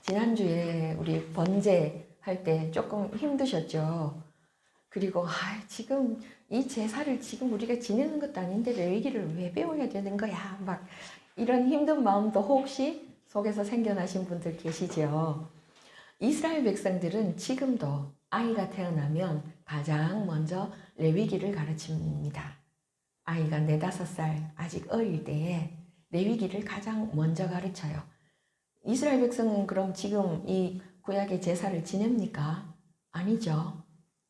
지난주에 우리 번제할 때 조금 힘드셨죠? 그리고 지금 이 제사를 지금 우리가 지내는 것도 아닌데 레위기를 왜 배워야 되는 거야? 막 이런 힘든 마음도 혹시 속에서 생겨나신 분들 계시죠? 이스라엘 백성들은 지금도 아이가 태어나면 가장 먼저 레위기를 가르칩니다. 아이가 4~5살 아직 어릴 때에 레위기를 가장 먼저 가르쳐요. 이스라엘 백성은 그럼 지금 이 구약의 제사를 지냅니까? 아니죠.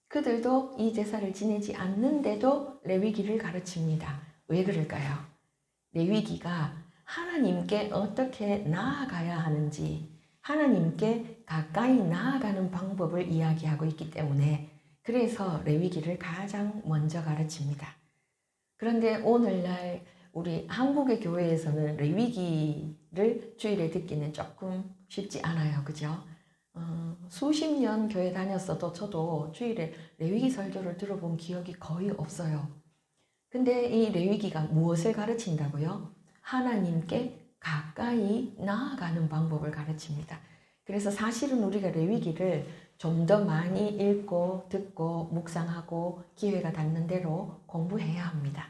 그들도 이 제사를 지내지 않는데도 레위기를 가르칩니다. 왜 그럴까요? 레위기가 하나님께 어떻게 나아가야 하는지, 하나님께 가까이 나아가는 방법을 이야기하고 있기 때문에 그래서 레위기를 가장 먼저 가르칩니다. 그런데 오늘날 우리 한국의 교회에서는 레위기를 주일에 듣기는 조금 쉽지 않아요. 그죠? 수십 년 교회 다녔어도 저도 주일에 레위기 설교를 들어본 기억이 거의 없어요. 근데 이 레위기가 무엇을 가르친다고요? 하나님께 가까이 나아가는 방법을 가르칩니다. 그래서 사실은 우리가 레위기를 좀 더 많이 읽고 듣고 묵상하고 기회가 닿는 대로 공부해야 합니다.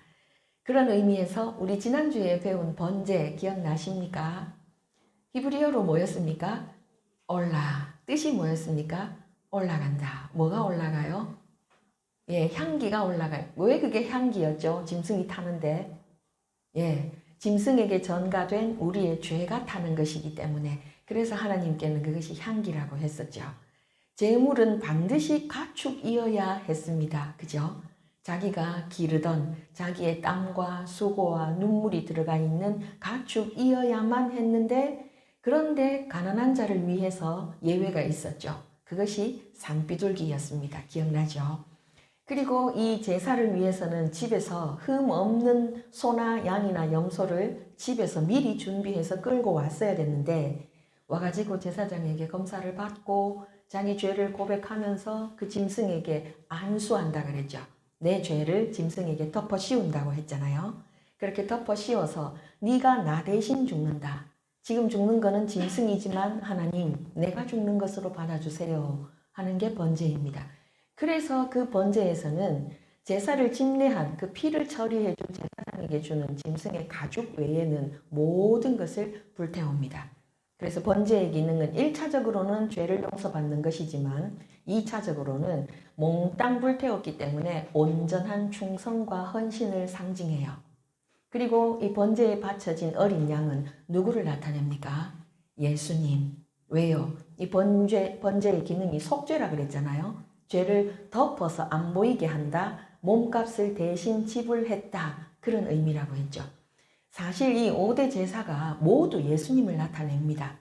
그런 의미에서 우리 지난주에 배운 번제 기억나십니까? 히브리어로 뭐였습니까? 올라. 뜻이 뭐였습니까? 올라간다. 뭐가 올라가요? 예, 향기가 올라가요. 왜 그게 향기였죠? 짐승이 타는데. 예, 짐승에게 전가된 우리의 죄가 타는 것이기 때문에 그래서 하나님께는 그것이 향기라고 했었죠. 제물은 반드시 가축이어야 했습니다. 그죠? 자기가 기르던 자기의 땀과 수고와 눈물이 들어가 있는 가축이어야만 했는데 그런데 가난한 자를 위해서 예외가 있었죠. 그것이 산비둘기였습니다. 기억나죠? 그리고 이 제사를 위해서는 집에서 흠 없는 소나 양이나 염소를 집에서 미리 준비해서 끌고 왔어야 됐는데 와가지고 제사장에게 검사를 받고 자기 죄를 고백하면서 그 짐승에게 안수한다 그랬죠. 내 죄를 짐승에게 덮어 씌운다고 했잖아요. 그렇게 덮어 씌워서 네가 나 대신 죽는다. 지금 죽는 거는 짐승이지만 하나님 내가 죽는 것으로 받아주세요 하는 게 번제입니다. 그래서 그 번제에서는 제사를 집례한 그 피를 처리해 준 제사장에게 주는 짐승의 가죽 외에는 모든 것을 불태웁니다. 그래서 번제의 기능은 1차적으로는 죄를 용서받는 것이지만 2차적으로는 몽땅 불태웠기 때문에 온전한 충성과 헌신을 상징해요. 그리고 이 번제에 바쳐진 어린 양은 누구를 나타냅니까? 예수님. 왜요? 이 번제의 기능이 속죄라 그랬잖아요. 죄를 덮어서 안 보이게 한다. 몸값을 대신 지불했다. 그런 의미라고 했죠. 사실 이 5대 제사가 모두 예수님을 나타냅니다.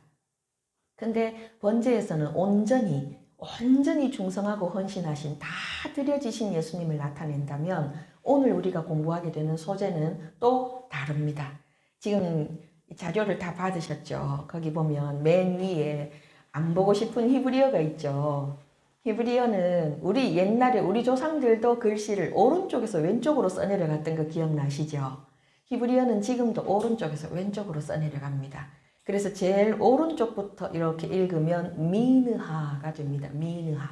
근데 번제에서는 온전히 충성하고 헌신하신 다 드려지신 예수님을 나타낸다면 오늘 우리가 공부하게 되는 소제는 또 다릅니다. 지금 자료를 다 받으셨죠? 거기 보면 맨 위에 안 보고 싶은 히브리어가 있죠. 히브리어는 우리 옛날에 우리 조상들도 글씨를 오른쪽에서 왼쪽으로 써내려갔던 거 기억나시죠? 히브리어는 지금도 오른쪽에서 왼쪽으로 써내려갑니다. 그래서 제일 오른쪽부터 이렇게 읽으면 미느하가 됩니다. 미느하,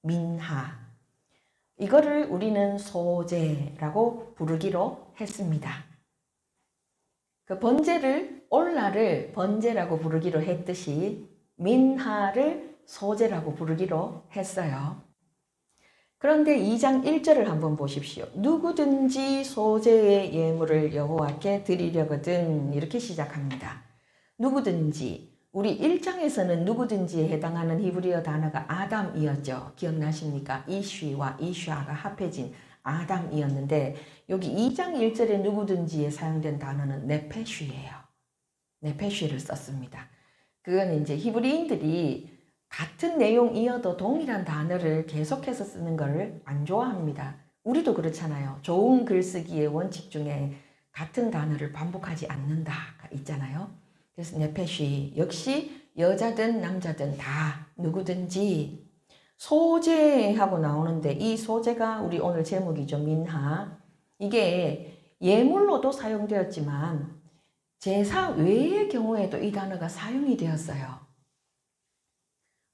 민하. 이거를 우리는 소제라고 부르기로 했습니다. 그 번제를 올라를 번제라고 부르기로 했듯이 민하를 소제라고 부르기로 했어요. 그런데 2장 1절을 한번 보십시오. 누구든지 소제의 예물을 여호와께 드리려거든 이렇게 시작합니다. 누구든지 우리 1장에서는 누구든지에 해당하는 히브리어 단어가 아담이었죠. 기억나십니까? 이쉬와 이샤가 합해진 아담이었는데 여기 2장 1절에 누구든지에 사용된 단어는 네페쉬예요. 네페쉬를 썼습니다. 그건 이제 히브리인들이 같은 내용이어도 동일한 단어를 계속해서 쓰는 것을 안 좋아합니다. 우리도 그렇잖아요. 좋은 글쓰기의 원칙 중에 같은 단어를 반복하지 않는다가 있잖아요. 그래서 네페쉬 역시 여자든 남자든 다 누구든지 소제하고 나오는데 이 소제가 우리 오늘 제목이죠. 민하. 이게 예물로도 사용되었지만 제사 외의 경우에도 이 단어가 사용이 되었어요.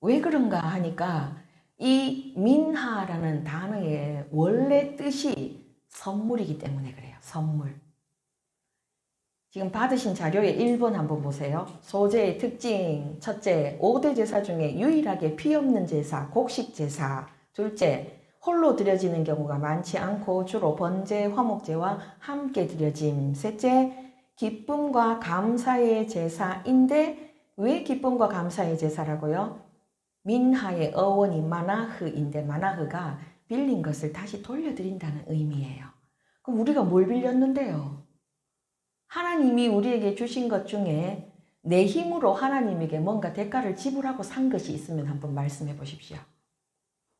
왜 그런가 하니까 이 민하라는 단어의 원래 뜻이 선물이기 때문에 그래요. 선물. 지금 받으신 자료의 1번 한번 보세요. 소제의 특징. 첫째, 5대 제사 중에 유일하게 피 없는 제사, 곡식 제사. 둘째, 홀로 드려지는 경우가 많지 않고 주로 번제, 화목제와 함께 드려짐. 셋째, 기쁨과 감사의 제사인데 왜 기쁨과 감사의 제사라고요? 민하의 어원이 마나흐인데 마나흐가 빌린 것을 다시 돌려드린다는 의미예요. 그럼 우리가 뭘 빌렸는데요? 하나님이 우리에게 주신 것 중에 내 힘으로 하나님에게 뭔가 대가를 지불하고 산 것이 있으면 한번 말씀해 보십시오.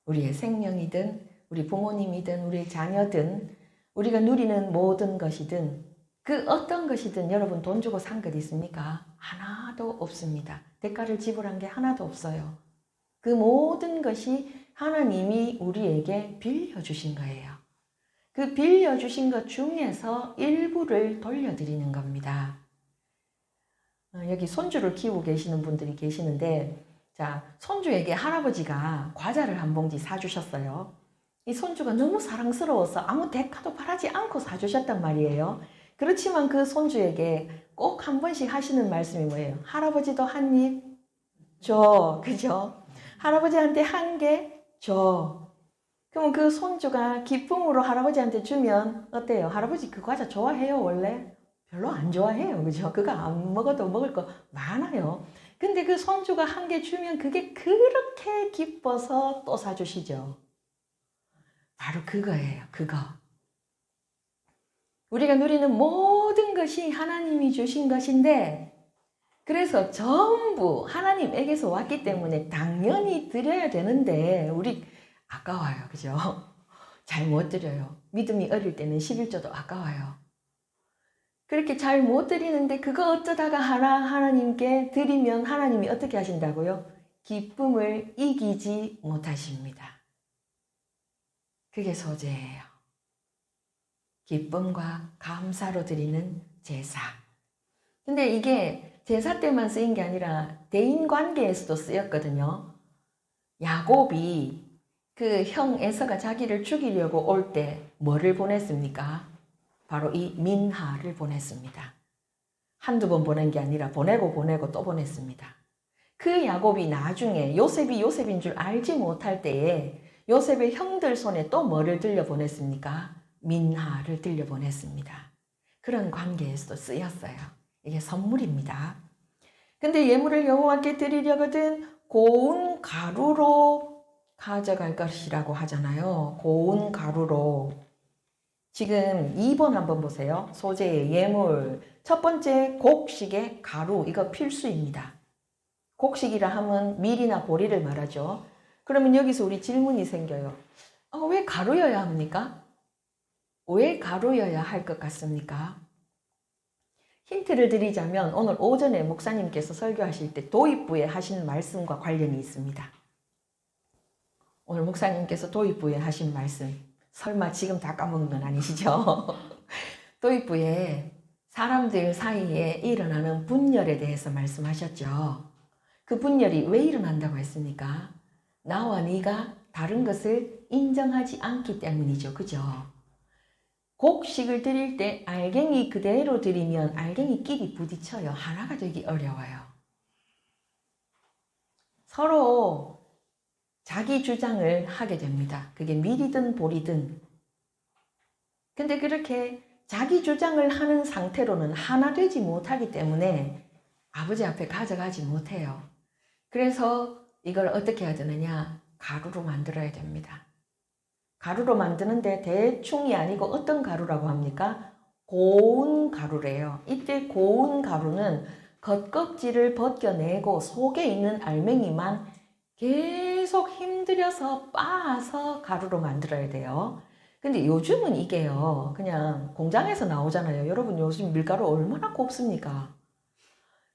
우리의 생명이든 우리 부모님이든 우리 자녀든 우리가 누리는 모든 것이든 그 어떤 것이든 여러분 돈 주고 산 것 있습니까? 하나도 없습니다. 대가를 지불한 게 하나도 없어요. 그 모든 것이 하나님이 우리에게 빌려주신 거예요. 그 빌려주신 것 중에서 일부를 돌려드리는 겁니다. 여기 손주를 키우고 계시는 분들이 계시는데, 자, 손주에게 할아버지가 과자를 한 봉지 사주셨어요. 이 손주가 너무 사랑스러워서 아무 대가도 바라지 않고 사주셨단 말이에요. 그렇지만 그 손주에게 꼭 한 번씩 하시는 말씀이 뭐예요? 할아버지도 한 입 줘. 그죠? 할아버지한테 한 개 줘. 그럼 그 손주가 기쁨으로 할아버지한테 주면 어때요? 할아버지 그 과자 좋아해요, 원래? 별로 안 좋아해요. 그죠? 그거 안 먹어도 먹을 거 많아요. 근데 그 손주가 한 개 주면 그게 그렇게 기뻐서 또 사주시죠. 바로 그거예요. 그거. 우리가 누리는 모든 것이 하나님이 주신 것인데 그래서 전부 하나님에게서 왔기 때문에 당연히 드려야 되는데 우리 아까워요. 그죠? 잘 못 드려요. 믿음이 어릴 때는 11조도 아까워요. 그렇게 잘 못 드리는데 그거 어쩌다가 하나님께 드리면 하나님이 어떻게 하신다고요? 기쁨을 이기지 못하십니다. 그게 소제예요. 기쁨과 감사로 드리는 제사. 근데 이게 제사 때만 쓰인 게 아니라 대인관계에서도 쓰였거든요. 야곱이 그 형 에서가 자기를 죽이려고 올 때 뭐를 보냈습니까? 바로 이 민하를 보냈습니다. 한두 번 보낸 게 아니라 보내고 또 보냈습니다. 그 야곱이 나중에 요셉이 요셉인 줄 알지 못할 때에 요셉의 형들 손에 또 뭐를 들려보냈습니까? 민하를 들려보냈습니다. 그런 관계에서도 쓰였어요. 이게 선물입니다. 근데 예물을 여호와께 드리려거든 고운 가루로 가져갈 것이라고 하잖아요. 고운 가루로. 지금 2번 한번 보세요. 소재의 예물. 첫 번째 곡식의 가루. 이거 필수입니다. 곡식이라 하면 밀이나 보리를 말하죠. 그러면 여기서 우리 질문이 생겨요. 왜 가루여야 합니까? 왜 가루여야 할 것 같습니까? 힌트를 드리자면 오늘 오전에 목사님께서 설교하실 때 도입부에 하신 말씀과 관련이 있습니다. 오늘 목사님께서 도입부에 하신 말씀, 설마 지금 다 까먹는 건 아니시죠? 도입부에 사람들 사이에 일어나는 분열에 대해서 말씀하셨죠. 그 분열이 왜 일어난다고 했습니까? 나와 네가 다른 것을 인정하지 않기 때문이죠. 그죠? 곡식을 드릴 때 알갱이 그대로 드리면 알갱이끼리 부딪혀요. 하나가 되기 어려워요. 서로 자기 주장을 하게 됩니다. 그게 밀이든 보리든. 근데 그렇게 자기 주장을 하는 상태로는 하나 되지 못하기 때문에 아버지 앞에 가져가지 못해요. 그래서 이걸 어떻게 해야 되느냐? 가루로 만들어야 됩니다. 가루로 만드는데 대충이 아니고 어떤 가루라고 합니까? 고운 가루래요. 이때 고운 가루는 겉껍질을 벗겨내고 속에 있는 알맹이만 계속 힘들여서 빻아서 가루로 만들어야 돼요. 근데 요즘은 이게요, 그냥 공장에서 나오잖아요. 여러분 요즘 밀가루 얼마나 곱습니까?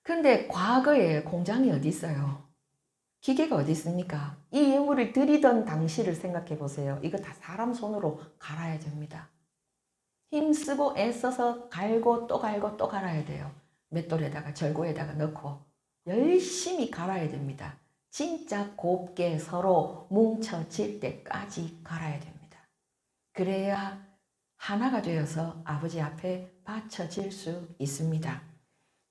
근데 과거에 공장이 어디 있어요? 기계가 어디 있습니까? 이 예물을 드리던 당시를 생각해 보세요. 이거 다 사람 손으로 갈아야 됩니다. 힘쓰고 애써서 갈고 또 갈고 또 갈아야 돼요. 맷돌에다가 절구에다가 넣고 열심히 갈아야 됩니다. 진짜 곱게 서로 뭉쳐질 때까지 갈아야 됩니다. 그래야 하나가 되어서 아버지 앞에 바쳐질 수 있습니다.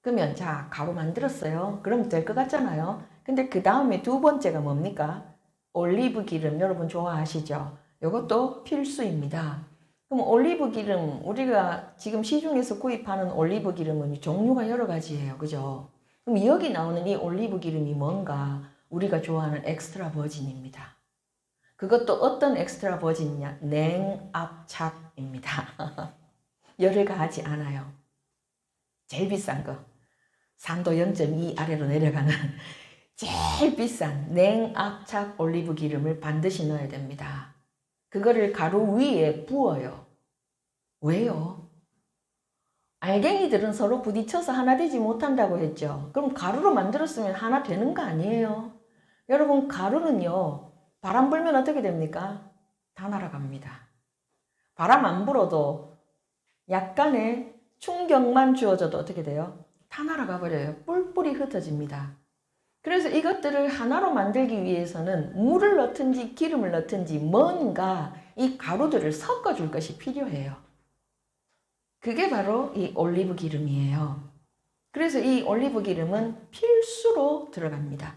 그러면 자, 가루 만들었어요. 그럼 될 것 같잖아요. 근데 그 다음에 두 번째가 뭡니까? 올리브 기름 여러분 좋아하시죠? 이것도 필수입니다. 그럼 올리브 기름, 우리가 지금 시중에서 구입하는 올리브 기름은 종류가 여러 가지예요. 그죠? 그럼 여기 나오는 이 올리브 기름이 뭔가? 우리가 좋아하는 엑스트라 버진입니다. 그것도 어떤 엑스트라 버진이냐? 냉압착입니다. 열을 가하지 않아요. 제일 비싼 거. 산도 0.2 아래로 내려가는 제일 비싼 냉압착 올리브 기름을 반드시 넣어야 됩니다. 그거를 가루 위에 부어요. 왜요? 알갱이들은 서로 부딪혀서 하나 되지 못한다고 했죠. 그럼 가루로 만들었으면 하나 되는 거 아니에요? 여러분, 가루는요, 바람 불면 어떻게 됩니까? 다 날아갑니다. 바람 안 불어도 약간의 충격만 주어져도 어떻게 돼요? 다 날아가 버려요. 뿔뿔이 흩어집니다. 그래서 이것들을 하나로 만들기 위해서는 물을 넣든지 기름을 넣든지 뭔가 이 가루들을 섞어줄 것이 필요해요. 그게 바로 이 올리브 기름이에요. 그래서 이 올리브 기름은 필수로 들어갑니다.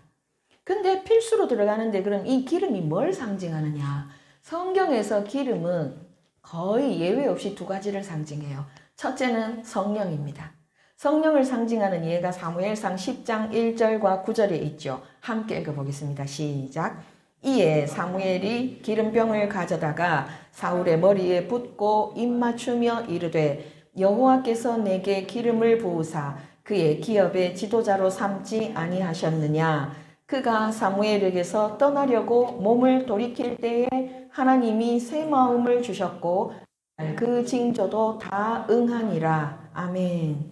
근데 필수로 들어가는데 그럼 이 기름이 뭘 상징하느냐? 성경에서 기름은 거의 예외 없이 두 가지를 상징해요. 첫째는 성령입니다. 성령을 상징하는 예가 사무엘상 10장 1절과 9절에 있죠. 함께 읽어보겠습니다. 시작. 이에 사무엘이 기름병을 가져다가 사울의 머리에 붓고 입맞추며 이르되 여호와께서 내게 기름을 부으사 그의 기업의 지도자로 삼지 아니하셨느냐. 그가 사무엘에게서 떠나려고 몸을 돌이킬 때에 하나님이 새 마음을 주셨고 그 징조도 다 응하니라. 아멘.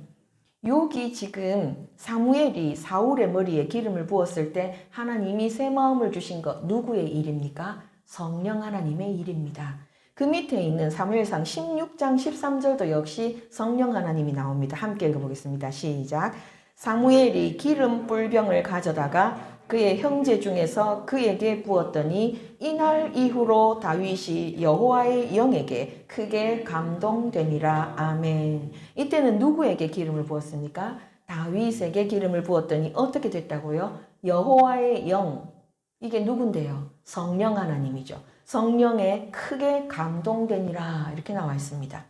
여기 지금 사무엘이 사울의 머리에 기름을 부었을 때 하나님이 새 마음을 주신 것 누구의 일입니까? 성령 하나님의 일입니다. 그 밑에 있는 사무엘상 16장 13절도 역시 성령 하나님이 나옵니다. 함께 읽어보겠습니다. 시작. 사무엘이 기름 뿔병을 가져다가 그의 형제 중에서 그에게 부었더니 이날 이후로 다윗이 여호와의 영에게 크게 감동되니라. 아멘. 이때는 누구에게 기름을 부었습니까? 다윗에게 기름을 부었더니 어떻게 됐다고요? 여호와의 영. 이게 누군데요? 성령 하나님이죠. 성령에 크게 감동되니라. 이렇게 나와 있습니다.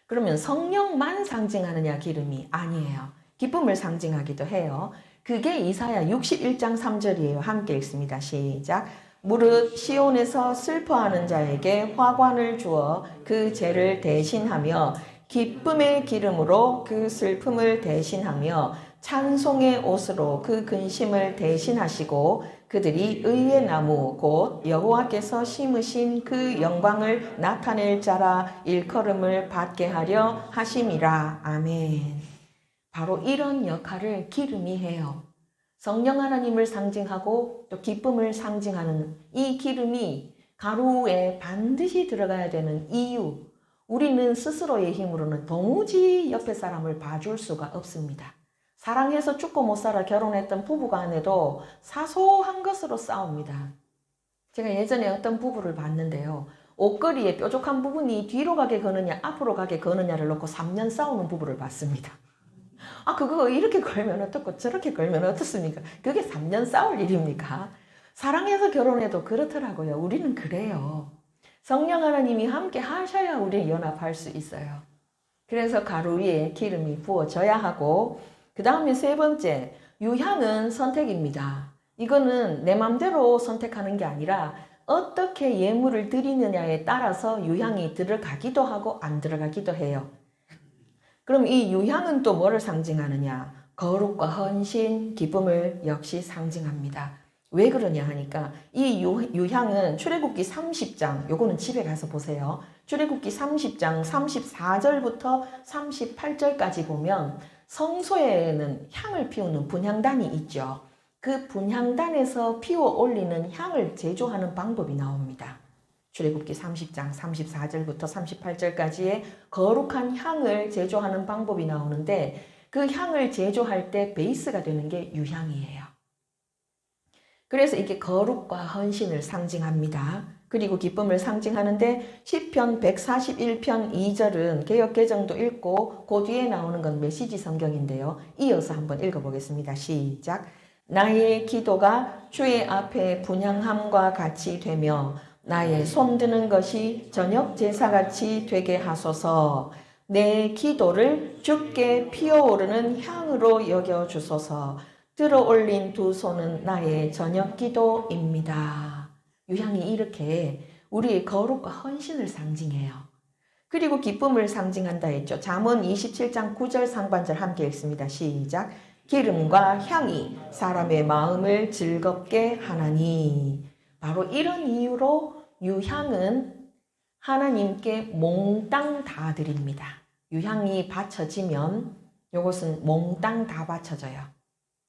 그러면 성령만 상징하느냐 기름이? 아니에요. 기쁨을 상징하기도 해요. 그게 이사야 61장 3절이에요. 함께 읽습니다. 시작. 무릇 시온에서 슬퍼하는 자에게 화관을 주어 그 죄를 대신하며 기쁨의 기름으로 그 슬픔을 대신하며 찬송의 옷으로 그 근심을 대신하시고 그들이 의의 나무 곧 여호와께서 심으신 그 영광을 나타낼 자라 일컬음을 받게 하려 하심이라. 아멘. 바로 이런 역할을 기름이 해요. 성령 하나님을 상징하고 또 기쁨을 상징하는 이 기름이 가루에 반드시 들어가야 되는 이유. 우리는 스스로의 힘으로는 도무지 옆에 사람을 봐줄 수가 없습니다. 사랑해서 죽고 못 살아 결혼했던 부부간에도 사소한 것으로 싸웁니다. 제가 예전에 어떤 부부를 봤는데요. 옷걸이에 뾰족한 부분이 뒤로 가게 거느냐 앞으로 가게 거느냐를 놓고 3년 싸우는 부부를 봤습니다. 아, 그거 이렇게 걸면 어떻고 저렇게 걸면 어떻습니까? 그게 3년 싸울 일입니까? 사랑해서 결혼해도 그렇더라고요. 우리는 그래요. 성령 하나님이 함께 하셔야 우리 연합할 수 있어요. 그래서 가루 위에 기름이 부어져야 하고 그 다음에 세 번째, 유향은 선택입니다. 이거는 내 맘대로 선택하는 게 아니라 어떻게 예물을 드리느냐에 따라서 유향이 들어가기도 하고 안 들어가기도 해요. 그럼 이 유향은 또 뭐를 상징하느냐? 거룩과 헌신, 기쁨을 역시 상징합니다. 왜 그러냐 하니까 이 유향은 출애굽기 30장, 요거는 집에 가서 보세요. 출애굽기 30장 34절부터 38절까지 보면 성소에는 향을 피우는 분향단이 있죠. 그 분향단에서 피워 올리는 향을 제조하는 방법이 나옵니다. 출애굽기 30장 34절부터 38절까지의 거룩한 향을 제조하는 방법이 나오는데 그 향을 제조할 때 베이스가 되는 게 유향이에요. 그래서 이게 거룩과 헌신을 상징합니다. 그리고 기쁨을 상징하는데 시편 141편 2절은 개역개정도 읽고 그 뒤에 나오는 건 메시지 성경인데요. 이어서 한번 읽어보겠습니다. 시작. 나의 기도가 주의 앞에 분향함과 같이 되며 나의 손드는 것이 저녁 제사같이 되게 하소서. 내 기도를 주께 피어오르는 향으로 여겨주소서. 들어올린 두 손은 나의 저녁 기도입니다. 유향이 이렇게 우리의 거룩과 헌신을 상징해요. 그리고 기쁨을 상징한다 했죠. 잠언 27장 9절 상반절 함께 읽습니다. 시작. 기름과 향이 사람의 마음을 즐겁게 하나니. 바로 이런 이유로 유향은 하나님께 몽땅 다 드립니다. 유향이 바쳐지면 이것은 몽땅 다 바쳐져요.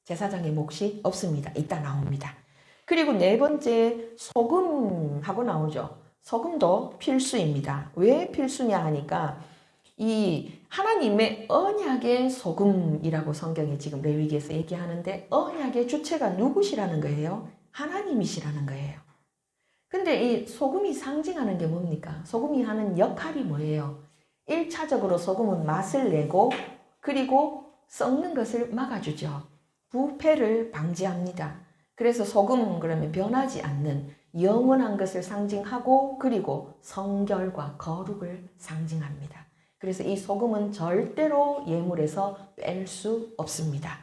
제사장의 몫이 없습니다. 이따 나옵니다. 그리고 네 번째 소금하고 나오죠. 소금도 필수입니다. 왜 필수냐 하니까 이 하나님의 언약의 소금이라고 성경에 지금 레위기에서 얘기하는데 언약의 주체가 누구시라는 거예요? 하나님이시라는 거예요. 근데 이 소금이 상징하는 게 뭡니까? 소금이 하는 역할이 뭐예요? 1차적으로 소금은 맛을 내고 그리고 썩는 것을 막아주죠. 부패를 방지합니다. 그래서 소금은 그러면 변하지 않는 영원한 것을 상징하고 그리고 성결과 거룩을 상징합니다. 그래서 이 소금은 절대로 예물에서 뺄 수 없습니다.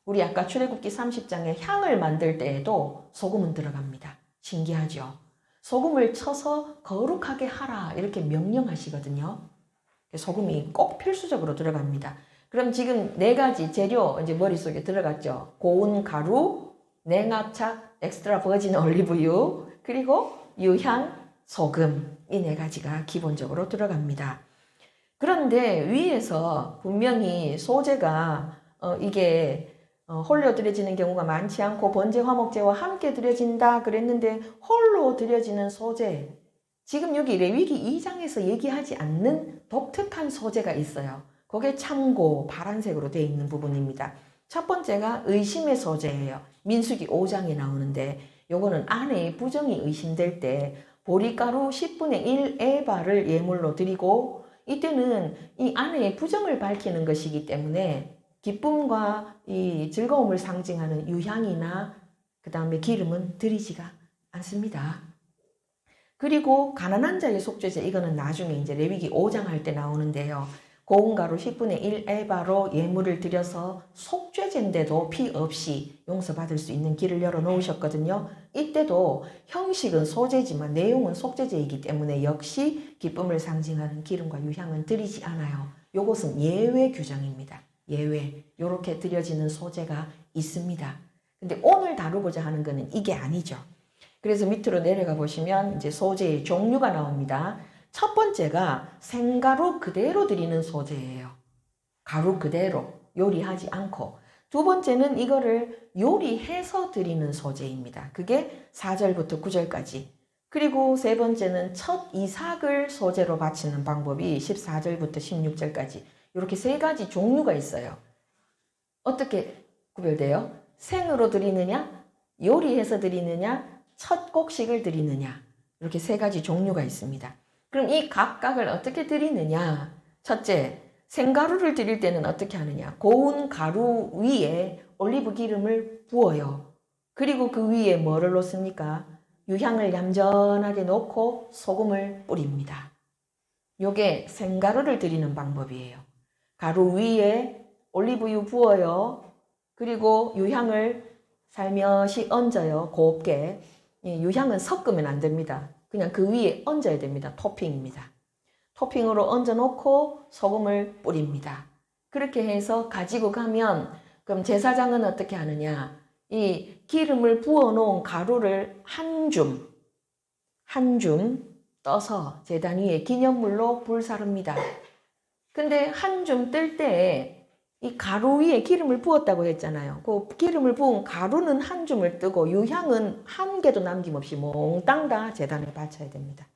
우리 아까 출애굽기 30장에 향을 만들 때에도 소금은 들어갑니다. 신기하죠? 소금을 쳐서 거룩하게 하라 이렇게 명령하시거든요. 소금이 꼭 필수적으로 들어갑니다. 그럼 지금 네 가지 재료 이제 머릿속에 들어갔죠. 고운 가루, 냉압착, 엑스트라 버진 올리브유, 그리고 유향, 소금 이 네 가지가 기본적으로 들어갑니다. 그런데 위에서 분명히 소재가 이게 홀로 드려지는 경우가 많지 않고 번제 화목제와 함께 드려진다 그랬는데 홀로 드려지는 소재 지금 여기 레위기 2장에서 얘기하지 않는 독특한 소재가 있어요. 그게 참고 파란색으로 되어 있는 부분입니다. 첫 번째가 의심의 소재예요. 민수기 5장에 나오는데 요거는 아내의 부정이 의심될 때 보리가루 10분의 1 에바를 예물로 드리고 이때는 이 아내의 부정을 밝히는 것이기 때문에 기쁨과 이 즐거움을 상징하는 유향이나 그 다음에 기름은 드리지가 않습니다. 그리고 가난한 자의 속죄제 이거는 나중에 이제 레위기 5장 할 때 나오는데요. 고운 가루 10분의 1 에바로 예물을 드려서 속죄제인데도 피 없이 용서받을 수 있는 길을 열어놓으셨거든요. 이때도 형식은 소재지만 내용은 속죄제이기 때문에 역시 기쁨을 상징하는 기름과 유향은 드리지 않아요. 요것은 예외 규정입니다. 예외. 요렇게 드려지는 소재가 있습니다. 근데 오늘 다루고자 하는 것은 이게 아니죠. 그래서 밑으로 내려가 보시면 이제 소재의 종류가 나옵니다. 첫 번째가 생가루 그대로 드리는 소재예요. 가루 그대로 요리하지 않고. 두 번째는 이거를 요리해서 드리는 소재입니다. 그게 4절부터 9절까지. 그리고 세 번째는 첫 이삭을 소재로 바치는 방법이 14절부터 16절까지. 이렇게 세 가지 종류가 있어요. 어떻게 구별돼요? 생으로 드리느냐, 요리해서 드리느냐, 첫 곡식을 드리느냐. 이렇게 세 가지 종류가 있습니다. 그럼 이 각각을 어떻게 드리느냐? 첫째, 생가루를 드릴 때는 어떻게 하느냐? 고운 가루 위에 올리브 기름을 부어요. 그리고 그 위에 뭐를 놓습니까? 유향을 얌전하게 놓고 소금을 뿌립니다. 요게 생가루를 드리는 방법이에요. 가루 위에 올리브유 부어요. 그리고 유향을 살며시 얹어요. 곱게. 유향은 섞으면 안 됩니다. 그냥 그 위에 얹어야 됩니다. 토핑입니다. 토핑으로 얹어놓고 소금을 뿌립니다. 그렇게 해서 가지고 가면 그럼 제사장은 어떻게 하느냐? 이 기름을 부어놓은 가루를 한 줌 떠서 제단 위에 기념물로 불사릅니다. 근데 한 줌 뜰 때 이 가루 위에 기름을 부었다고 했잖아요. 그 기름을 부은 가루는 한 줌을 뜨고 유향은 한 개도 남김없이 몽땅 다 제단에 바쳐야 됩니다.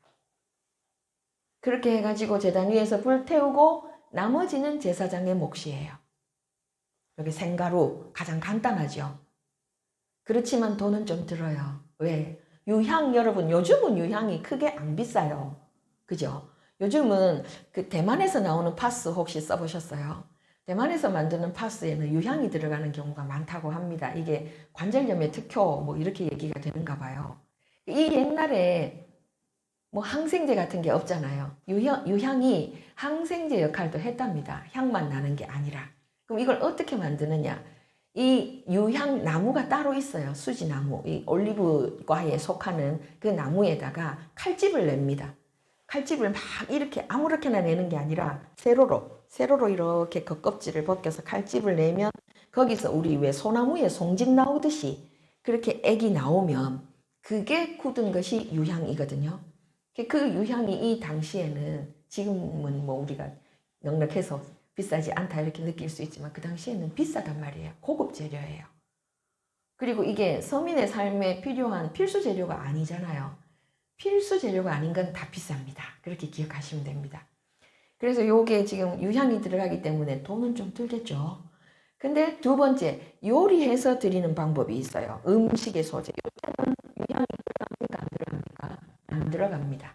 그렇게 해가지고 제단 위에서 불 태우고 나머지는 제사장의 몫이에요. 여기 생가루 가장 간단하죠. 그렇지만 돈은 좀 들어요. 왜? 유향 여러분 요즘은 유향이 크게 안 비싸요. 그죠? 요즘은 그 대만에서 나오는 파스 혹시 써보셨어요? 대만에서 만드는 파스에는 유향이 들어가는 경우가 많다고 합니다. 이게 관절염의 특효 뭐 이렇게 얘기가 되는가 봐요. 이 옛날에 뭐 항생제 같은 게 없잖아요. 유향이 항생제 역할도 했답니다. 향만 나는 게 아니라. 그럼 이걸 어떻게 만드느냐? 이 유향 나무가 따로 있어요. 수지나무. 이 올리브과에 속하는 그 나무에다가 칼집을 냅니다. 칼집을 막 이렇게 아무렇게나 내는 게 아니라 세로로 이렇게 겉껍질을 벗겨서 칼집을 내면 거기서 우리 왜 소나무에 송진 나오듯이 그렇게 액이 나오면 그게 굳은 것이 유향이거든요. 그 유향이 이 당시에는 지금은 뭐 우리가 넉넉해서 비싸지 않다 이렇게 느낄 수 있지만 그 당시에는 비싸단 말이에요. 고급 재료예요. 그리고 이게 서민의 삶에 필요한 필수 재료가 아니잖아요. 필수 재료가 아닌 건 다 비쌉니다. 그렇게 기억하시면 됩니다. 그래서 요게 지금 유향이 들어가기 때문에 돈은 좀 들겠죠. 근데 두 번째, 요리해서 드리는 방법이 있어요. 음식의 소재. 요때는 유향이 들어갑니까? 안 들어갑니까? 안 들어갑니다.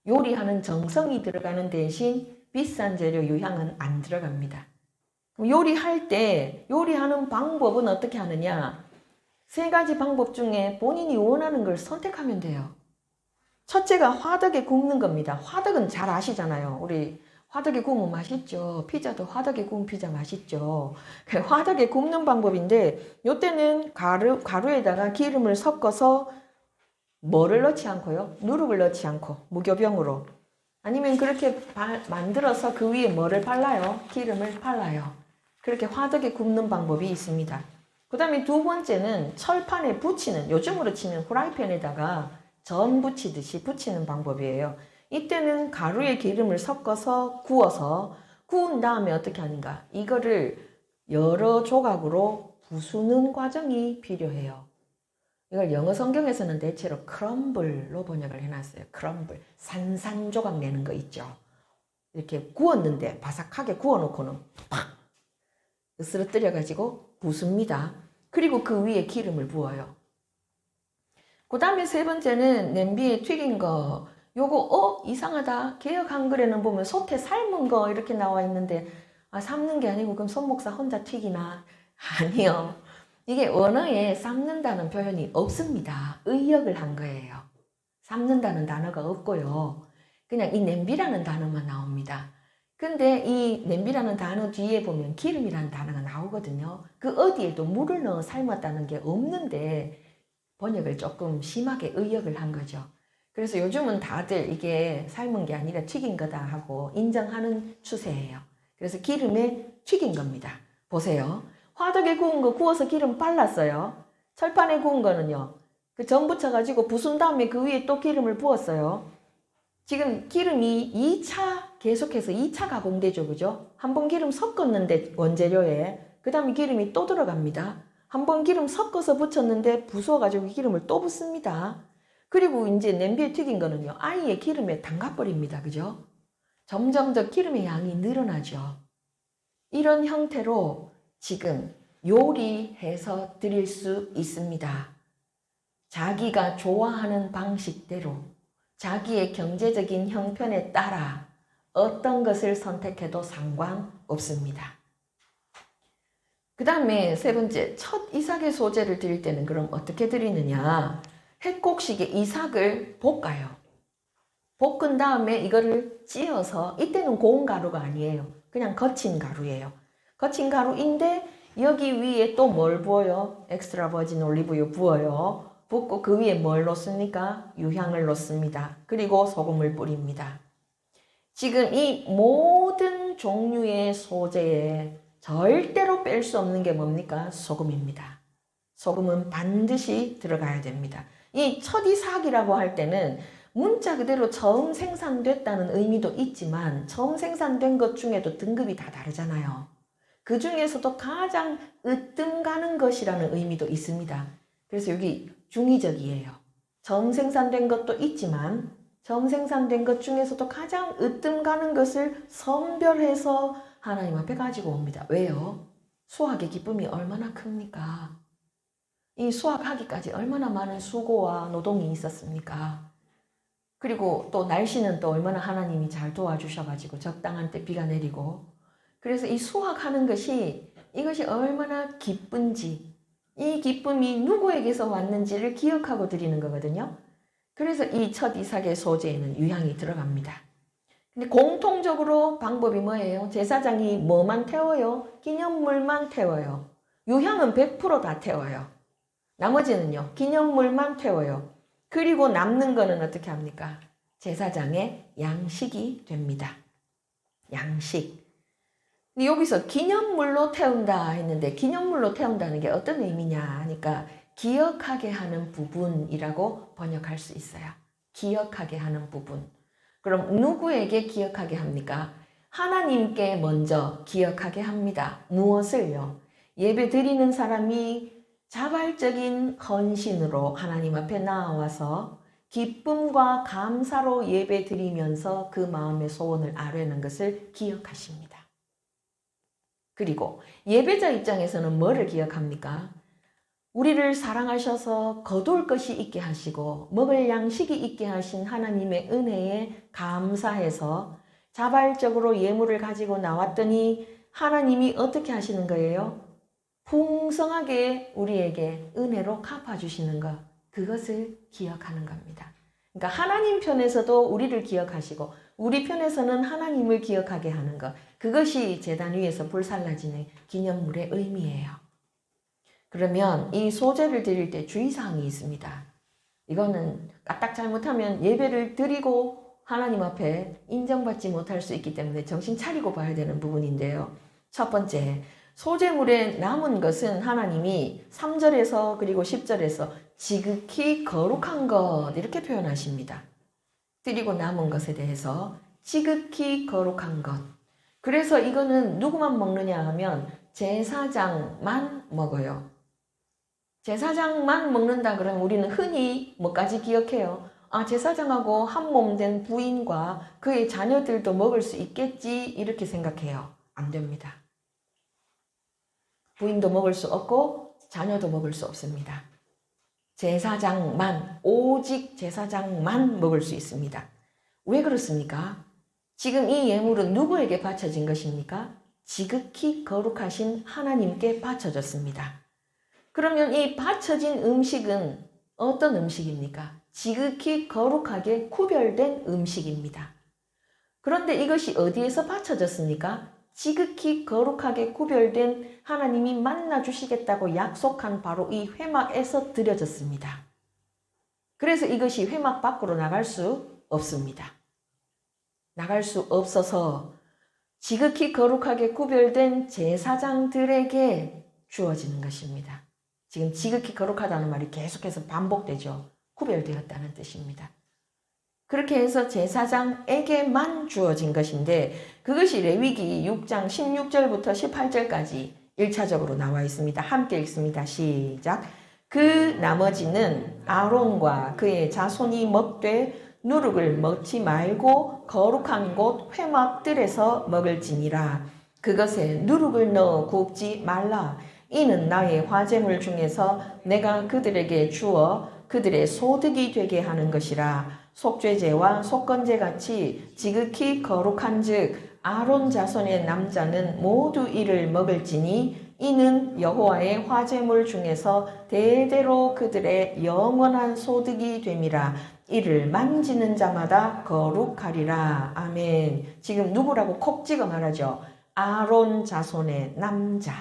요리하는 정성이 들어가는 대신 비싼 재료 유향은 안 들어갑니다. 요리할 때 요리하는 방법은 어떻게 하느냐? 세 가지 방법 중에 본인이 원하는 걸 선택하면 돼요. 첫째가 화덕에 굽는 겁니다. 화덕은 잘 아시잖아요. 우리 화덕에 구우면 맛있죠. 피자도 화덕에 구운 피자 맛있죠. 화덕에 굽는 방법인데 이때는 가루에다가 기름을 섞어서 뭐를 넣지 않고요. 누룩을 넣지 않고 무교병으로 아니면 그렇게 만들어서 그 위에 뭐를 발라요? 기름을 발라요. 그렇게 화덕에 굽는 방법이 있습니다. 그 다음에 두 번째는 철판에 붙이는, 요즘으로 치면 후라이팬에다가 전 붙이듯이 붙이는 방법이에요. 이때는 가루에 기름을 섞어서 구워서 구운 다음에 어떻게 하는가? 이거를 여러 조각으로 부수는 과정이 필요해요. 이걸 영어 성경에서는 대체로 크럼블로 번역을 해놨어요. 크럼블. 산산조각 내는 거 있죠. 이렇게 구웠는데 바삭하게 구워놓고는 팍! 으스러뜨려가지고 부숩니다. 그리고 그 위에 기름을 부어요. 그 다음에 세 번째는 냄비에 튀긴 거. 요거 이상하다. 개역 한글에는 보면 솥에 삶은 거 이렇게 나와 있는데 삶는 게 아니고 그럼 손목사 혼자 튀기나? 아니요. 이게 원어에 삶는다는 표현이 없습니다. 의역을 한 거예요. 삶는다는 단어가 없고요. 그냥 이 냄비라는 단어만 나옵니다. 근데 이 냄비라는 단어 뒤에 보면 기름이라는 단어가 나오거든요. 그 어디에도 물을 넣어 삶았다는 게 없는데 번역을 조금 심하게 의역을 한 거죠. 그래서 요즘은 다들 이게 삶은 게 아니라 튀긴 거다 하고 인정하는 추세예요. 그래서 기름에 튀긴 겁니다. 보세요. 화덕에 구운 거 구워서 기름 발랐어요. 철판에 구운 거는요. 그 전 붙여가지고 부순 다음에 그 위에 또 기름을 부었어요. 지금 기름이 2차 계속해서 2차 가공되죠. 그죠? 한 번 기름 섞었는데 원재료에 그 다음에 기름이 또 들어갑니다. 한 번 기름 섞어서 붙였는데 부숴가지고 기름을 또 붓습니다. 그리고 이제 냄비에 튀긴 거는요. 아예 기름에 담가버립니다. 그죠? 점점 더 기름의 양이 늘어나죠. 이런 형태로 지금 요리해서 드릴 수 있습니다. 자기가 좋아하는 방식대로 자기의 경제적인 형편에 따라 어떤 것을 선택해도 상관없습니다. 그 다음에 세 번째, 첫 이삭의 소재를 드릴 때는 그럼 어떻게 드리느냐? 핵곡식의 이삭을 볶아요. 볶은 다음에 이거를 찧어서 이때는 고운 가루가 아니에요. 그냥 거친 가루예요. 거친 가루인데 여기 위에 또 뭘 부어요? 엑스트라 버진 올리브유 부어요. 붓고 그 위에 뭘 넣습니까? 유향을 넣습니다. 그리고 소금을 뿌립니다. 지금 이 모든 종류의 소재에 절대로 뺄 수 없는 게 뭡니까? 소금입니다. 소금은 반드시 들어가야 됩니다. 이 첫 이삭이라고 할 때는 문자 그대로 처음 생산됐다는 의미도 있지만 처음 생산된 것 중에도 등급이 다 다르잖아요. 그 중에서도 가장 으뜸 가는 것이라는 의미도 있습니다. 그래서 여기 중의적이에요. 처음 생산된 것도 있지만 처음 생산된 것 중에서도 가장 으뜸 가는 것을 선별해서 하나님 앞에 가지고 옵니다. 왜요? 수확의 기쁨이 얼마나 큽니까? 이 수확하기까지 얼마나 많은 수고와 노동이 있었습니까? 그리고 또 날씨는 또 얼마나 하나님이 잘 도와주셔가지고 적당한 때 비가 내리고, 그래서 이 수확하는 것이 이것이 얼마나 기쁜지, 이 기쁨이 누구에게서 왔는지를 기억하고 드리는 거거든요. 그래서 이 첫 이삭의 소재에는 유향이 들어갑니다. 근데 공통적으로 방법이 뭐예요? 제사장이 뭐만 태워요? 기념물만 태워요. 유향은 100% 다 태워요. 나머지는요, 기념물만 태워요. 그리고 남는 거는 어떻게 합니까? 제사장의 양식이 됩니다. 양식. 근데 여기서 기념물로 태운다 했는데, 기념물로 태운다는 게 어떤 의미냐 하니까 기억하게 하는 부분이라고 번역할 수 있어요. 기억하게 하는 부분. 그럼 누구에게 기억하게 합니까? 하나님께 먼저 기억하게 합니다. 무엇을요? 예배 드리는 사람이 자발적인 헌신으로 하나님 앞에 나와서 기쁨과 감사로 예배 드리면서 그 마음의 소원을 아뢰는 것을 기억하십니다. 그리고 예배자 입장에서는 뭐를 기억합니까? 우리를 사랑하셔서 거둘 것이 있게 하시고 먹을 양식이 있게 하신 하나님의 은혜에 감사해서 자발적으로 예물을 가지고 나왔더니 하나님이 어떻게 하시는 거예요? 풍성하게 우리에게 은혜로 갚아주시는 것, 그것을 기억하는 겁니다. 그러니까 하나님 편에서도 우리를 기억하시고 우리 편에서는 하나님을 기억하게 하는 것, 그것이 제단 위에서 불살라지는 기념물의 의미예요. 그러면 이 소제를 드릴 때 주의사항이 있습니다. 이거는 까딱 잘못하면 예배를 드리고 하나님 앞에 인정받지 못할 수 있기 때문에 정신 차리고 봐야 되는 부분인데요. 첫 번째, 소제물에 남은 것은 하나님이 3절에서 그리고 10절에서 지극히 거룩한 것 이렇게 표현하십니다. 드리고 남은 것에 대해서 지극히 거룩한 것. 그래서 이거는 누구만 먹느냐 하면 제사장만 먹어요. 제사장만 먹는다 그러면 우리는 흔히 뭐까지 기억해요? 아, 제사장하고 한 몸 된 부인과 그의 자녀들도 먹을 수 있겠지 이렇게 생각해요. 안 됩니다. 부인도 먹을 수 없고 자녀도 먹을 수 없습니다. 제사장만, 오직 제사장만 먹을 수 있습니다. 왜 그렇습니까? 지금 이 예물은 누구에게 바쳐진 것입니까? 지극히 거룩하신 하나님께 바쳐졌습니다. 그러면 이 바쳐진 음식은 어떤 음식입니까? 지극히 거룩하게 구별된 음식입니다. 그런데 이것이 어디에서 바쳐졌습니까? 지극히 거룩하게 구별된 하나님이 만나주시겠다고 약속한 바로 이 회막에서 드려졌습니다. 그래서 이것이 회막 밖으로 나갈 수 없습니다. 나갈 수 없어서 지극히 거룩하게 구별된 제사장들에게 주어지는 것입니다. 지금 지극히 거룩하다는 말이 계속해서 반복되죠. 구별되었다는 뜻입니다. 그렇게 해서 제사장에게만 주어진 것인데 그것이 레위기 6장 16절부터 18절까지 1차적으로 나와 있습니다. 함께 읽습니다. 시작. 그 나머지는 아론과 그의 자손이 먹되 누룩을 먹지 말고 거룩한 곳 회막들에서 먹을지니라. 그것에 누룩을 넣어 굽지 말라. 이는 나의 화제물 중에서 내가 그들에게 주어 그들의 소득이 되게 하는 것이라. 속죄제와 속건제 같이 지극히 거룩한 즉 아론 자손의 남자는 모두 이를 먹을지니 이는 여호와의 화제물 중에서 대대로 그들의 영원한 소득이 됨이라. 이를 만지는 자마다 거룩하리라. 아멘. 지금 누구라고 콕 찍어 말하죠. 아론 자손의 남자,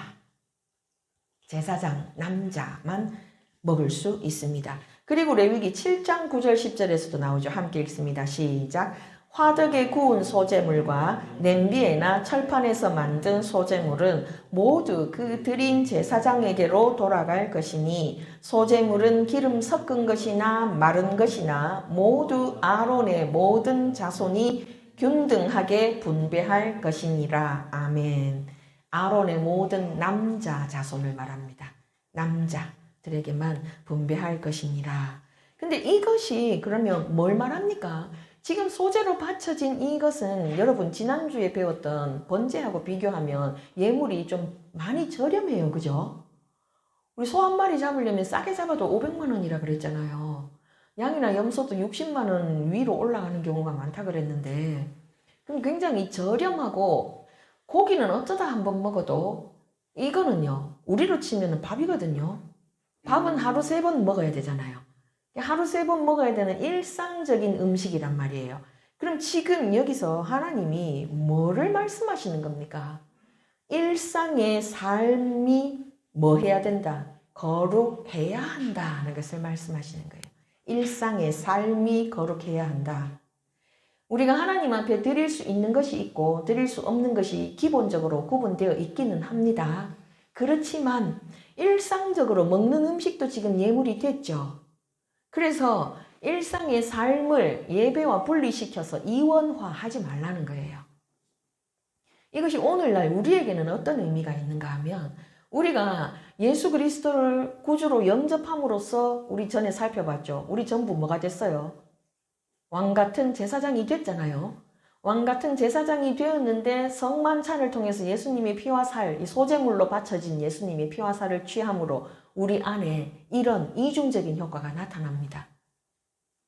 제사장 남자만 먹을 수 있습니다. 그리고 레위기 7장 9절 10절에서도 나오죠. 함께 읽습니다. 시작. 화덕에 구운 소제물과 냄비에나 철판에서 만든 소제물은 모두 그 드린 제사장에게로 돌아갈 것이니 소제물은 기름 섞은 것이나 마른 것이나 모두 아론의 모든 자손이 균등하게 분배할 것이니라. 아멘. 아론의 모든 남자 자손을 말합니다. 남자들에게만 분배할 것이니라. 근데 이것이 그러면 뭘 말합니까? 지금 소재로 바쳐진 이것은 여러분 지난주에 배웠던 번제하고 비교하면 예물이 좀 많이 저렴해요. 그죠? 우리 소 한 마리 잡으려면 싸게 잡아도 500만 원이라 그랬잖아요. 양이나 염소도 60만 원 위로 올라가는 경우가 많다 그랬는데, 그럼 굉장히 저렴하고, 고기는 어쩌다 한번 먹어도, 이거는요, 우리로 치면 밥이거든요. 밥은 하루 3번 먹어야 되잖아요. 하루 3번 먹어야 되는 일상적인 음식이란 말이에요. 그럼 지금 여기서 하나님이 뭐를 말씀하시는 겁니까? 일상의 삶이 뭐 해야 된다? 거룩해야 한다는 것을 말씀하시는 거예요. 일상의 삶이 거룩해야 한다. 우리가 하나님 앞에 드릴 수 있는 것이 있고 드릴 수 없는 것이 기본적으로 구분되어 있기는 합니다. 그렇지만 일상적으로 먹는 음식도 지금 예물이 됐죠. 그래서 일상의 삶을 예배와 분리시켜서 이원화하지 말라는 거예요. 이것이 오늘날 우리에게는 어떤 의미가 있는가 하면, 우리가 예수 그리스도를 구주로 영접함으로써 우리 전에 살펴봤죠. 우리 전부 뭐가 됐어요? 왕같은 제사장이 됐잖아요. 왕같은 제사장이 되었는데 성만찬을 통해서 예수님의 피와 살, 이 소제물로 바쳐진 예수님의 피와 살을 취함으로 우리 안에 이런 이중적인 효과가 나타납니다.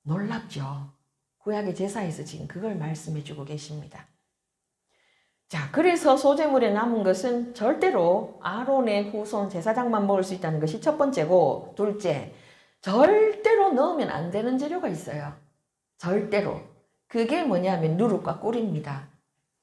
놀랍죠? 구약의 제사에서 지금 그걸 말씀해 주고 계십니다. 자, 그래서 소제물에 남은 것은 절대로 아론의 후손 제사장만 먹을 수 있다는 것이 첫 번째고, 둘째, 절대로 넣으면 안 되는 재료가 있어요. 절대로. 그게 뭐냐면 누룩과 꿀입니다.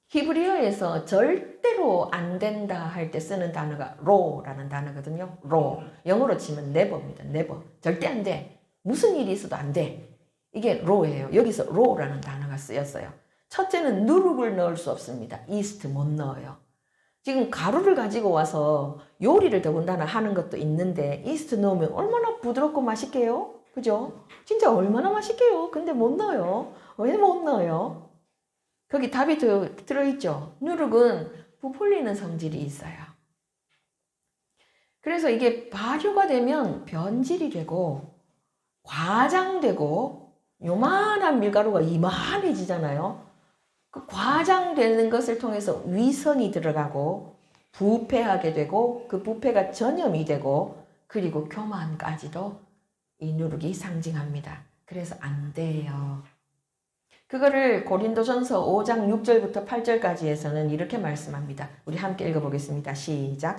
히브리어에서 절대로 안 된다 할 때 쓰는 단어가 로라는 단어거든요. 로. 영어로 치면 never입니다. never. 절대 안 돼. 무슨 일이 있어도 안 돼. 이게 로예요. 여기서 로라는 단어가 쓰였어요. 첫째는 누룩을 넣을 수 없습니다. 이스트 못 넣어요. 지금 가루를 가지고 와서 요리를 더군다나 하는 것도 있는데 이스트 넣으면 얼마나 부드럽고 맛있게요? 그죠? 진짜 얼마나 맛있게요? 근데 못 넣어요. 왜 못 넣어요? 거기 답이 들어있죠. 누룩은 부풀리는 성질이 있어요. 그래서 이게 발효가 되면 변질이 되고 과장되고 요만한 밀가루가 이만해지잖아요. 그 과장되는 것을 통해서 위선이 들어가고 부패하게 되고 그 부패가 전염이 되고 그리고 교만까지도 이 누룩이 상징합니다. 그래서 안 돼요. 그거를 고린도전서 5장 6절부터 8절까지에서는 이렇게 말씀합니다. 우리 함께 읽어보겠습니다. 시작.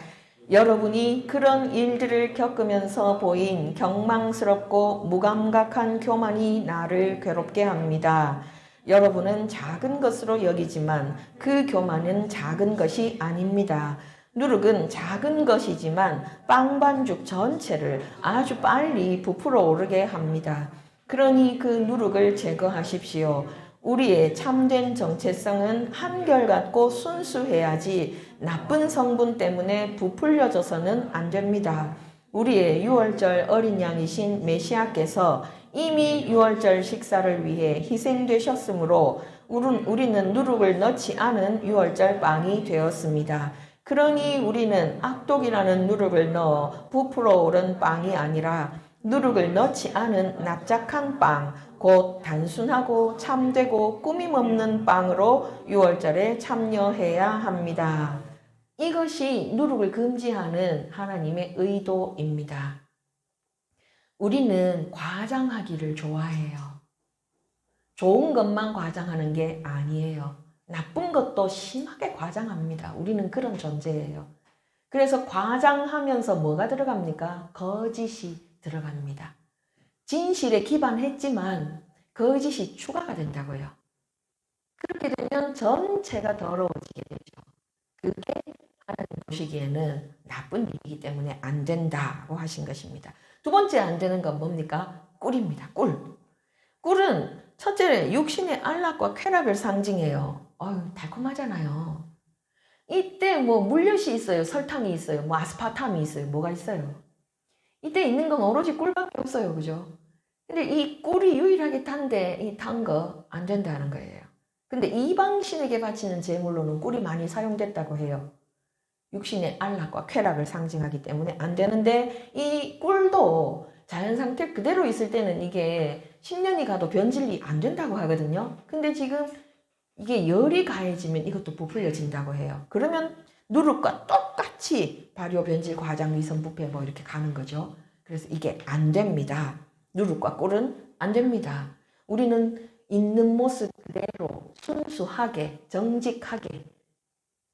여러분이 그런 일들을 겪으면서 보인 경망스럽고 무감각한 교만이 나를 괴롭게 합니다. 여러분은 작은 것으로 여기지만 그 교만은 작은 것이 아닙니다. 누룩은 작은 것이지만 빵반죽 전체를 아주 빨리 부풀어 오르게 합니다. 그러니 그 누룩을 제거하십시오. 우리의 참된 정체성은 한결같고 순수해야지 나쁜 성분 때문에 부풀려져서는 안 됩니다. 우리의 유월절 어린 양이신 메시아께서 이미 유월절 식사를 위해 희생되셨으므로 우리는 누룩을 넣지 않은 유월절 빵이 되었습니다. 그러니 우리는 악독이라는 누룩을 넣어 부풀어 오른 빵이 아니라 누룩을 넣지 않은 납작한 빵, 곧 단순하고 참되고 꾸밈없는 빵으로 유월절에 참여해야 합니다. 이것이 누룩을 금지하는 하나님의 의도입니다. 우리는 과장하기를 좋아해요. 좋은 것만 과장하는 게 아니에요. 나쁜 것도 심하게 과장합니다. 우리는 그런 존재예요. 그래서 과장하면서 뭐가 들어갑니까? 거짓이 들어갑니다. 진실에 기반했지만 거짓이 추가가 된다고요. 그렇게 되면 전체가 더러워지게 되죠. 그게 하나님 보시기에는 나쁜 일이기 때문에 안 된다고 하신 것입니다. 두 번째 안 되는 건 뭡니까? 꿀입니다. 꿀. 꿀은 첫째 육신의 안락과 쾌락을 상징해요. 달콤하잖아요. 이때 뭐 물엿이 있어요. 설탕이 있어요. 뭐 아스파탐이 있어요. 뭐가 있어요. 이때 있는 건 오로지 꿀밖에 없어요. 그죠? 근데 이 꿀이 유일하게 단데 이 단 거 안 된다는 거예요. 근데 이방신에게 바치는 제물로는 꿀이 많이 사용됐다고 해요. 육신의 안락과 쾌락을 상징하기 때문에 안 되는데 이 꿀도 자연 상태 그대로 있을 때는 이게 10년이 가도 변질이 안 된다고 하거든요. 근데 지금 이게 열이 가해지면 이것도 부풀려진다고 해요. 그러면 누룩과 똑같은 똑같이 발효, 변질, 과장, 위선, 부패 뭐 이렇게 가는 거죠. 그래서 이게 안 됩니다. 누룩과 꿀은 안 됩니다. 우리는 있는 모습 그대로 순수하게, 정직하게,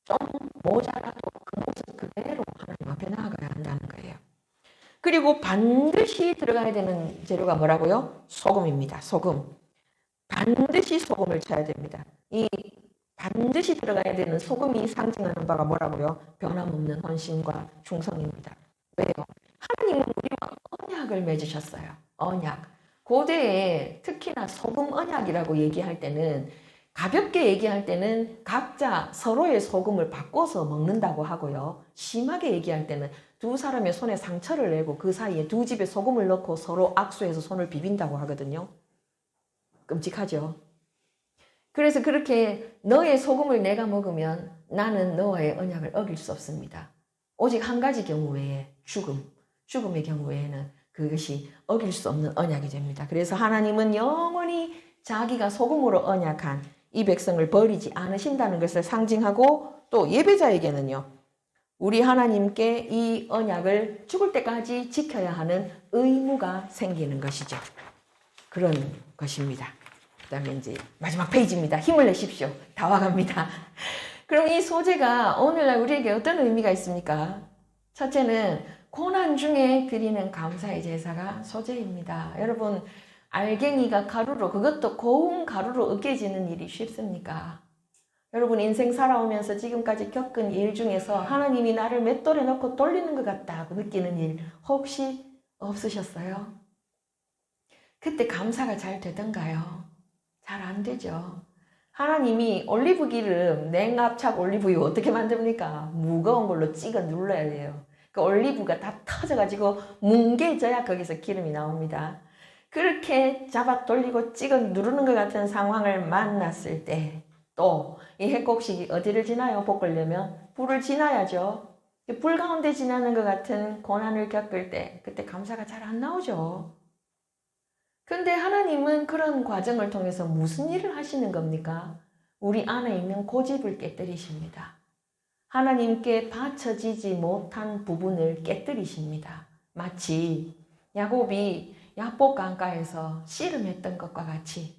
좀 모자라도 그 모습 그대로 하나님 앞에 나아가야 한다는 거예요. 그리고 반드시 들어가야 되는 재료가 뭐라고요? 소금입니다. 소금. 반드시 소금을 쳐야 됩니다. 이 반드시 들어가야 되는 소금이 상징하는 바가 뭐라고요? 변함없는 헌신과 충성입니다. 왜요? 하나님은 우리와 언약을 맺으셨어요. 언약. 고대에 특히나 소금 언약이라고 얘기할 때는, 가볍게 얘기할 때는 각자 서로의 소금을 바꿔서 먹는다고 하고요. 심하게 얘기할 때는 두 사람의 손에 상처를 내고 그 사이에 두 집에 소금을 넣고 서로 악수해서 손을 비빈다고 하거든요. 끔찍하죠. 그래서 그렇게 너의 소금을 내가 먹으면 나는 너와의 언약을 어길 수 없습니다. 오직 한 가지 경우 외에 죽음의 경우 외에는 그것이 어길 수 없는 언약이 됩니다. 그래서 하나님은 영원히 자기가 소금으로 언약한 이 백성을 버리지 않으신다는 것을 상징하고, 또 예배자에게는요, 우리 하나님께 이 언약을 죽을 때까지 지켜야 하는 의무가 생기는 것이죠. 그런 것입니다. 그 다음에 이제 마지막 페이지입니다. 힘을 내십시오. 다 와갑니다. 그럼 이 소제가 오늘날 우리에게 어떤 의미가 있습니까? 첫째는 고난 중에 드리는 감사의 제사가 소제입니다. 여러분, 알갱이가 가루로, 그것도 고운 가루로 으깨지는 일이 쉽습니까? 여러분, 인생 살아오면서 지금까지 겪은 일 중에서 하나님이 나를 맷돌에 넣고 돌리는 것 같다고 느끼는 일 혹시 없으셨어요? 그때 감사가 잘 되던가요? 잘 안 되죠. 하나님이 올리브 기름, 냉압착 올리브유 어떻게 만듭니까? 무거운 걸로 찍어 눌러야 돼요. 그 올리브가 다 터져가지고 뭉개져야 거기서 기름이 나옵니다. 그렇게 잡아 돌리고 찍어 누르는 것 같은 상황을 만났을 때, 또 이 핵곡식이 어디를 지나요? 볶으려면 불을 지나야죠. 불 가운데 지나는 것 같은 고난을 겪을 때 그때 감사가 잘 안 나오죠. 근데 하나님은 그런 과정을 통해서 무슨 일을 하시는 겁니까? 우리 안에 있는 고집을 깨뜨리십니다. 하나님께 바쳐지지 못한 부분을 깨뜨리십니다. 마치 야곱이 야복 강가에서 씨름했던 것과 같이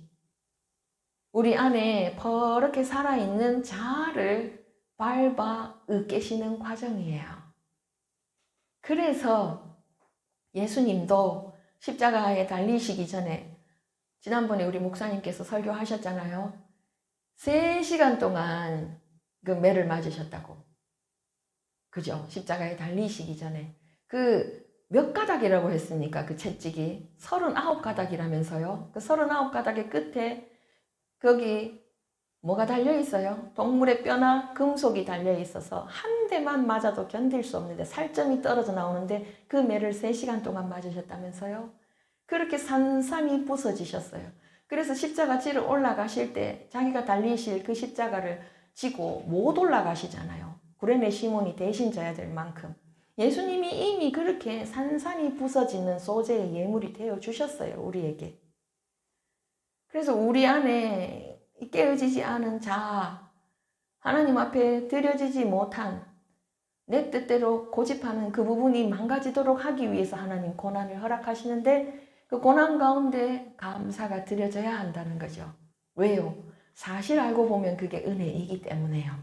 우리 안에 퍼렇게 살아있는 자아를 밟아 으깨시는 과정이에요. 그래서 예수님도 십자가에 달리시기 전에, 지난번에 우리 목사님께서 설교하셨잖아요. 3시간 동안 그 매를 맞으셨다고. 그죠? 십자가에 달리시기 전에. 그 몇 가닥이라고 했습니까? 그 채찍이 39가닥이라면서요. 그 39가닥의 끝에 거기 뭐가 달려 있어요? 동물의 뼈나 금속이 달려 있어서 한 대만 맞아도 견딜 수 없는데 살점이 떨어져 나오는데 그 매를 3시간 동안 맞으셨다면서요? 그렇게 산산이 부서지셨어요. 그래서 십자가 지러 올라가실 때 자기가 달리실 그 십자가를 지고 못 올라가시잖아요. 구레네 시몬이 대신 져야 될 만큼. 예수님이 이미 그렇게 산산이 부서지는 소재의 예물이 되어 주셨어요, 우리에게. 그래서 우리 안에 깨어지지 않은 자아, 하나님 앞에 드려지지 못한 내 뜻대로 고집하는 그 부분이 망가지도록 하기 위해서 하나님 고난을 허락하시는데, 그 고난 가운데 감사가 드려져야 한다는 거죠. 왜요? 사실 알고 보면 그게 은혜이기 때문에요.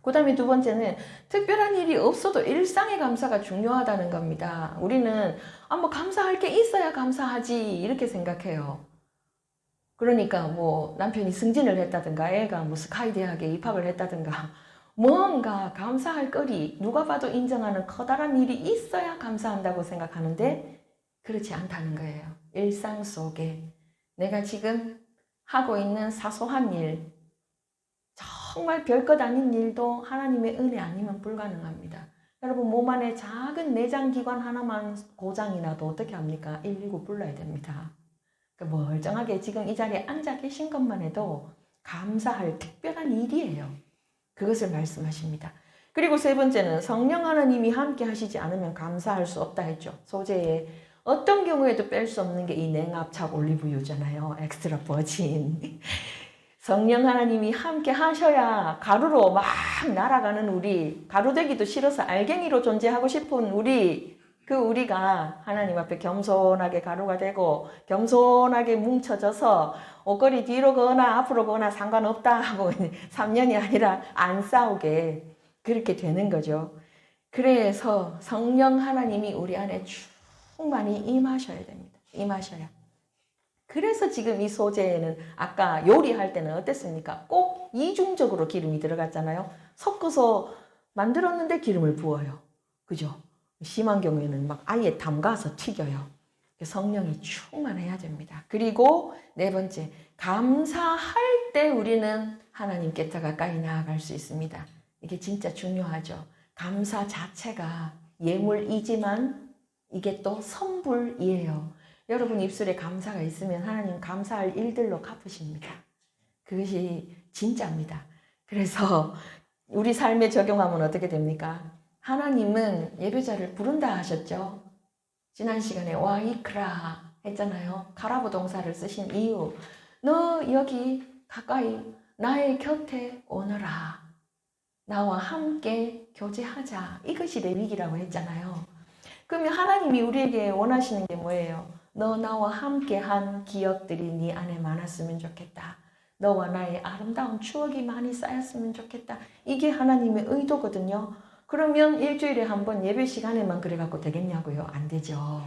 그 다음에 두 번째는 특별한 일이 없어도 일상의 감사가 중요하다는 겁니다. 우리는 뭐 감사할 게 있어야 감사하지 이렇게 생각해요. 그러니까 뭐 남편이 승진을 했다든가 애가 뭐 스카이 대학에 입학을 했다든가 뭔가 감사할 거리, 누가 봐도 인정하는 커다란 일이 있어야 감사한다고 생각하는데 그렇지 않다는 거예요. 일상 속에 내가 지금 하고 있는 사소한 일, 정말 별것 아닌 일도 하나님의 은혜 아니면 불가능합니다. 여러분, 몸 안에 작은 내장기관 하나만 고장이 나도 어떻게 합니까? 119 불러야 됩니다. 멀쩡하게 지금 이 자리에 앉아 계신 것만 해도 감사할 특별한 일이에요. 그것을 말씀하십니다. 그리고 세 번째는 성령 하나님이 함께 하시지 않으면 감사할 수 없다 했죠. 소재에 어떤 경우에도 뺄 수 없는 게 이 냉압착 올리브유잖아요. 엑스트라 버진. 성령 하나님이 함께 하셔야 가루로 막 날아가는 우리, 가루 되기도 싫어서 알갱이로 존재하고 싶은 우리, 그 우리가 하나님 앞에 겸손하게 가루가 되고 겸손하게 뭉쳐져서 옷걸이 뒤로 거나 앞으로 거나 상관없다 하고 3년이 아니라 안 싸우게 그렇게 되는 거죠. 그래서 성령 하나님이 우리 안에 충만히 임하셔야 됩니다. 임하셔야. 그래서 지금 이 소재에는 아까 요리할 때는 어땠습니까? 꼭 이중적으로 기름이 들어갔잖아요. 섞어서 만들었는데 기름을 부어요. 그죠? 심한 경우에는 막 아예 담가서 튀겨요. 성령이 충만해야 됩니다. 그리고 네 번째, 감사할 때 우리는 하나님께 더 가까이 나아갈 수 있습니다. 이게 진짜 중요하죠. 감사 자체가 예물이지만 이게 또 선불이에요. 여러분 입술에 감사가 있으면 하나님 감사할 일들로 갚으십니다. 그것이 진짜입니다. 그래서 우리 삶에 적용하면 어떻게 됩니까? 하나님은 예배자를 부른다 하셨죠. 지난 시간에 와이크라 했잖아요. 가라보 동사를 쓰신 이유. 너 여기 가까이 나의 곁에 오너라. 나와 함께 교제하자. 이것이 레위기라고 했잖아요. 그러면 하나님이 우리에게 원하시는 게 뭐예요? 너 나와 함께한 기억들이 네 안에 많았으면 좋겠다. 너와 나의 아름다운 추억이 많이 쌓였으면 좋겠다. 이게 하나님의 의도거든요. 그러면 일주일에 한 번 예배 시간에만 그래갖고 되겠냐고요? 안 되죠.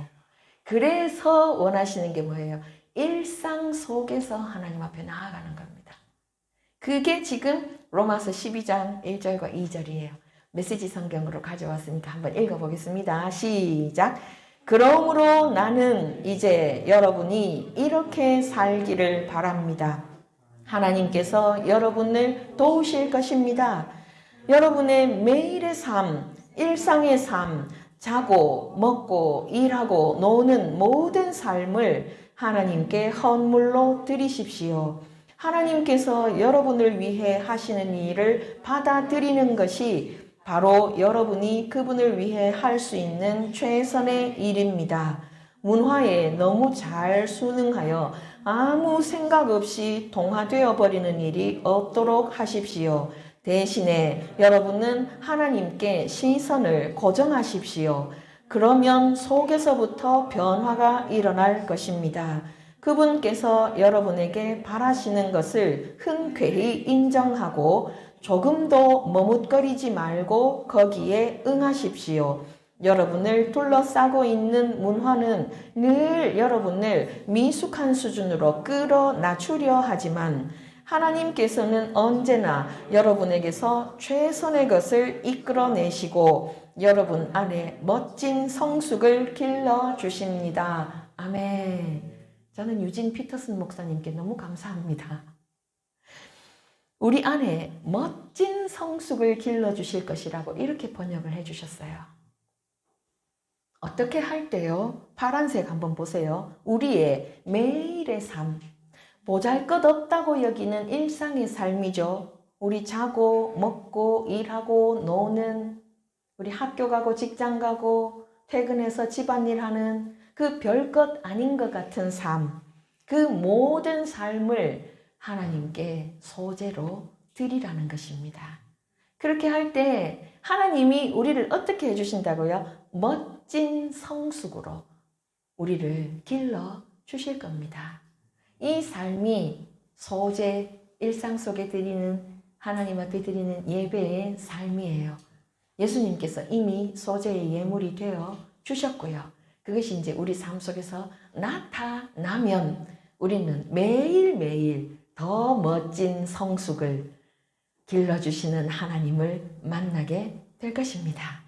그래서 원하시는 게 뭐예요? 일상 속에서 하나님 앞에 나아가는 겁니다. 그게 지금 로마서 12장 1절과 2절이에요. 메시지 성경으로 가져왔으니까 한번 읽어보겠습니다. 시작! 그러므로 나는 이제 여러분이 이렇게 살기를 바랍니다. 하나님께서 여러분을 도우실 것입니다. 여러분의 매일의 삶, 일상의 삶, 자고, 먹고, 일하고, 노는 모든 삶을 하나님께 헌물로 드리십시오. 하나님께서 여러분을 위해 하시는 일을 받아들이는 것이 바로 여러분이 그분을 위해 할 수 있는 최선의 일입니다. 문화에 너무 잘 순응하여 아무 생각 없이 동화되어 버리는 일이 없도록 하십시오. 대신에 여러분은 하나님께 시선을 고정하십시오. 그러면 속에서부터 변화가 일어날 것입니다. 그분께서 여러분에게 바라시는 것을 흔쾌히 인정하고 조금도 머뭇거리지 말고 거기에 응하십시오. 여러분을 둘러싸고 있는 문화는 늘 여러분을 미숙한 수준으로 끌어 낮추려 하지만 하나님께서는 언제나 여러분에게서 최선의 것을 이끌어내시고 여러분 안에 멋진 성숙을 길러주십니다. 아멘. 저는 유진 피터슨 목사님께 너무 감사합니다. 우리 안에 멋진 성숙을 길러주실 것이라고 이렇게 번역을 해주셨어요. 어떻게 할 때요? 파란색 한번 보세요. 우리의 매일의 삶, 보잘것없다고 여기는 일상의 삶이죠. 우리 자고 먹고 일하고 노는, 우리 학교 가고 직장 가고 퇴근해서 집안일 하는 그 별것 아닌 것 같은 삶, 그 모든 삶을 하나님께 소재로 드리라는 것입니다. 그렇게 할 때 하나님이 우리를 어떻게 해주신다고요? 멋진 성숙으로 우리를 길러 주실 겁니다. 이 삶이 소재, 일상 속에 드리는, 하나님 앞에 드리는 예배의 삶이에요. 예수님께서 이미 소재의 예물이 되어 주셨고요. 그것이 이제 우리 삶 속에서 나타나면 우리는 매일매일 더 멋진 성숙을 길러주시는 하나님을 만나게 될 것입니다.